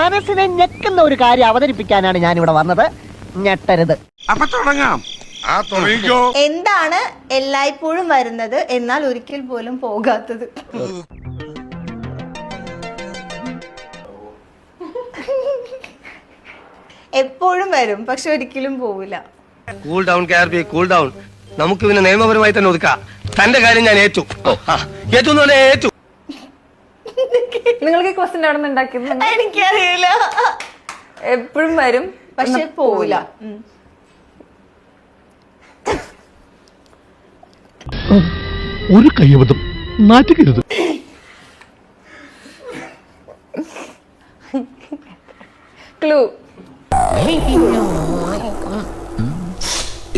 മനസ്സിനെ ഞെക്കുന്ന ഒരു കാര്യം അവതരിപ്പിക്കാനാണ് ഞാൻ ഇവിടെ വന്നത്. ഞെട്ടരുത്. അപ്പൊ തുടങ്ങാം. എന്താണ് എല്ലായ്പ്പോഴും വരുന്നത് എന്നാൽ ഒരിക്കൽ പോലും പോകാത്തത്? എപ്പോഴും വരും പക്ഷെ ഒരിക്കലും പോവില്ല. Cool down KRP, cool down. നമുക്ക് പിന്നെ നിയമപരമായി തന്നെ ഒതുക്കാം. തന്റെ കാര്യം ഞാൻ ഏറ്റു. ഏറ്റു എന്ന് പറഞ്ഞാൽ ഏറ്റു. നിങ്ങൾക്ക് ക്വസ്റ്റ്യൻ അവിടെ നിന്ന് ഉണ്ടാക്കിയത് എനിക്കറിയില്ല. എപ്പോഴും വരും പക്ഷെ പോവില്ല. ഒരു കയ്യബദ്ധം നാറ്റിക്കരുത്. ക്ലൂ.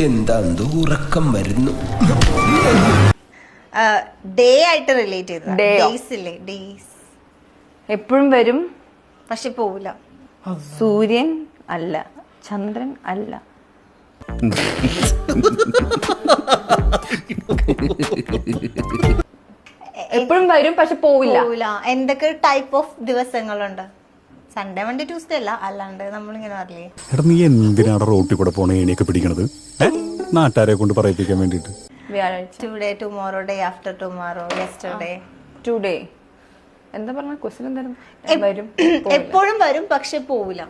എന്താ ഉറക്കം വരുന്നു. ഡേ ആയിട്ട് റിലേറ്റ് ചെയ്തത്. Day ഓ? ഡേയ്സ് ഇല്ലേ? ഡേയ്സ് എപ്പോഴും വരും പക്ഷെ പോവില്ല. സൂര്യൻ അല്ല, ചന്ദ്രൻ അല്ല. എപ്പോഴും വരും പക്ഷെ പോവില്ല. പോവില്ല. എന്തൊക്കെ ടൈപ്പ് ഓഫ് ദിവസങ്ങളുണ്ട്? സൺഡേ മൺഡേ ട്യൂസ്ഡേ അല്ല, അല്ലാണ്ട് നമ്മളിങ്ങനെ പറയില്ലേ? എടാ നീ എന്തിനാണ് റോട്ടിൽ കൂടെ പോണ ഏണിയൊക്കെ പിടിക്കണത്? നാട്ടുകാരെ കൊണ്ട് പറയിപ്പിക്കാൻ വേണ്ടിട്ട്. വ്യാഴാഴ്ച. Today, tomorrow, day after tomorrow, yesterday. Today. എന്താ പറഞ്ഞ ക്വസ്റ്റ്യൻ എന്തായാലും വരും. എപ്പോഴും വരും പക്ഷെ പോവില്ല.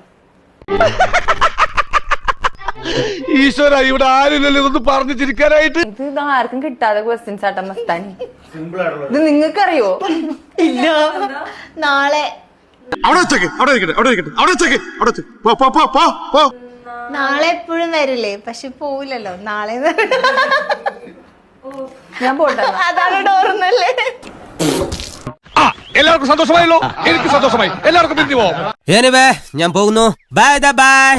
ഈശ്വര, ഇവിടെ ആരില്ലല്ലോ ഇതൊന്ന് പറഞ്ഞു ചിരിക്കാനായിട്ട്. ഇത് ആർക്കും കിട്ടാതെ ക്വസ്റ്റ്യൻസ് ആട്ടാ മസ്താനി. ഇത് നിങ്ങൾക്കറിയോ? ഇല്ല. നാളെ നാളെ എപ്പോഴും വരില്ലേ പക്ഷെ പോവില്ലല്ലോ. നാളെ ഞാൻ പോട്ടെ. അതാണ് ഡോർന്നല്ലേ. എല്ലാവർക്കും സന്തോഷമായല്ലോ. എനിക്ക് സന്തോഷമായി. എല്ലാവർക്കും പിരിഞ്ഞു പോവാം. ഞാൻ പോകുന്നു. Bye bye.